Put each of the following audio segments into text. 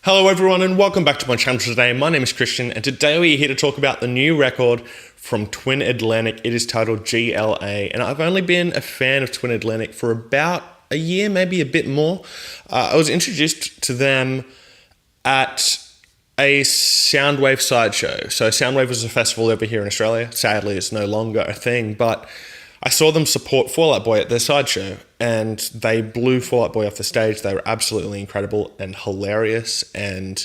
Hello everyone and welcome back to my channel today. My name is Christian and today we're here to talk about the new record from Twin Atlantic. It is titled GLA and I've only been a fan of Twin Atlantic for about a year, maybe a bit more. I was introduced to them at a Soundwave sideshow. So Soundwave was a festival over here in Australia. Sadly, it's no longer a thing, but I saw them support Fall Out Boy at their sideshow and they blew Fall Out Boy off the stage. They were absolutely incredible and hilarious, and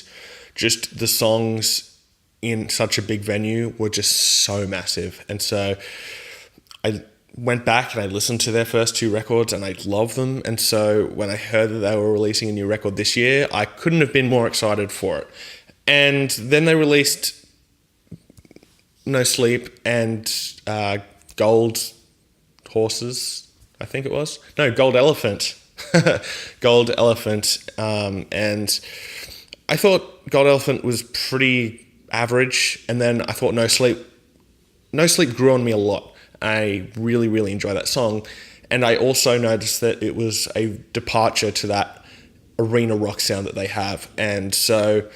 just the songs in such a big venue were just so massive. And so I went back and I listened to their first two records and I love them. And so when I heard that they were releasing a new record this year, I couldn't have been more excited for it. And then they released No Sleep and Gold Horses, I think it was. No, Gold Elephant. Gold Elephant. And I thought Gold Elephant was pretty average. And then I thought No Sleep grew on me a lot. I really, really enjoy that song. And I also noticed that it was a departure to that arena rock sound that they have. And so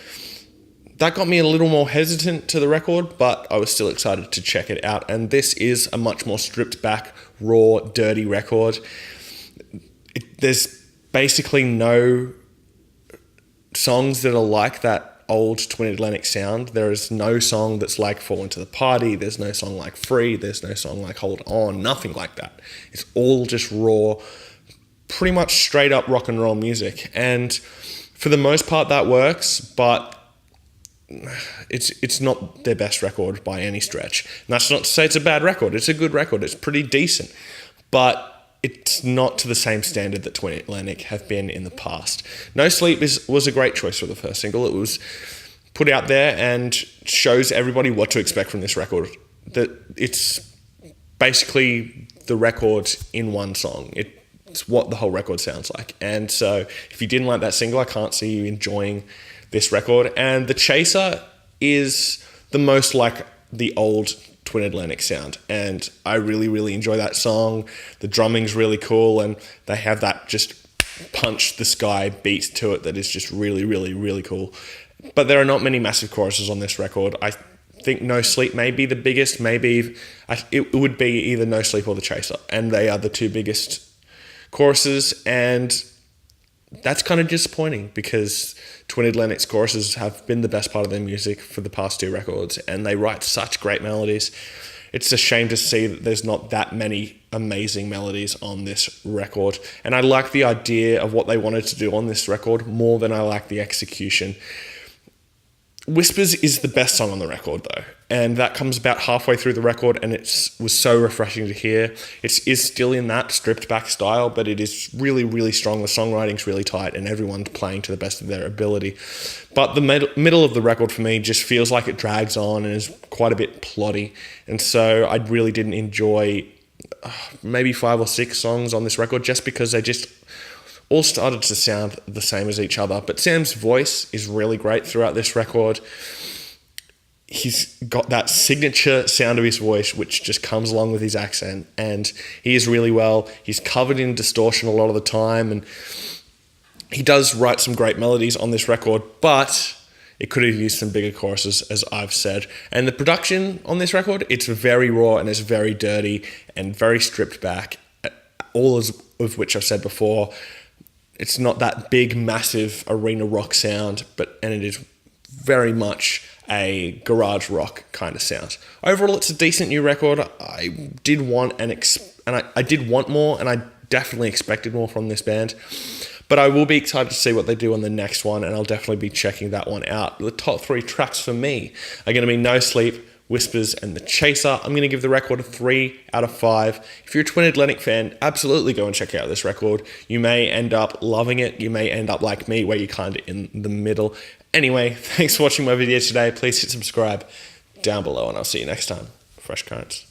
that got me a little more hesitant to the record, but I was still excited to check it out. And this is a much more stripped back, raw, dirty record. There's basically no songs that are like that old Twin Atlantic sound. There is no song that's like Fall Into the Party. There's no song like Free. There's no song like Hold On. Nothing like that. It's all just raw, pretty much straight up rock and roll music. And for the most part that works, but it's not their best record by any stretch. And that's not to say it's a bad record. It's a good record. It's pretty decent. But it's not to the same standard that Twin Atlantic have been in the past. No Sleep was a great choice for the first single. It was put out there and shows everybody what to expect from this record. That it's basically the record in one song. It's what the whole record sounds like. And so if you didn't like that single, I can't see you enjoying this record. And The Chaser is the most like the old Twin Atlantic sound, and I really, really enjoy that song. The drumming's really cool, and they have that just punch the sky beat to it that is just really, really, really cool. But there are not many massive choruses on this record. I think No Sleep may be the biggest. Maybe it would be either No Sleep or The Chaser, and they are the two biggest choruses. And that's kind of disappointing because Twin Atlantic's choruses have been the best part of their music for the past two records, and they write such great melodies. It's a shame to see that there's not that many amazing melodies on this record. And I like the idea of what they wanted to do on this record more than I like the execution. Whispers is the best song on the record though, and that comes about halfway through the record, and it was so refreshing to hear. It is still in that stripped back style, but it is really, really strong. The songwriting's really tight and everyone's playing to the best of their ability. But the middle of the record for me just feels like it drags on and is quite a bit plotty, and so I really didn't enjoy maybe 5 or 6 songs on this record just because they just all started to sound the same as each other. But Sam's voice is really great throughout this record. He's got that signature sound of his voice, which just comes along with his accent, and he is really well. He's covered in distortion a lot of the time, and he does write some great melodies on this record, but it could have used some bigger choruses, as I've said. And the production on this record, it's very raw and it's very dirty and very stripped back, all of which I've said before. It's not that big, massive arena rock sound, and it is very much a garage rock kind of sound. Overall, it's a decent new record. I did want I did want more, and I definitely expected more from this band. But I will be excited to see what they do on the next one, and I'll definitely be checking that one out. The top 3 tracks for me are going to be No Sleep, Whispers, and The Chaser. I'm going to give the record a 3 out of 5. If you're a Twin Atlantic fan, absolutely go and check out this record. You may end up loving it. You may end up like me, where you're kind of in the middle. Anyway, thanks for watching my video today. Please hit subscribe down below, and I'll see you next time. Fresh Currents.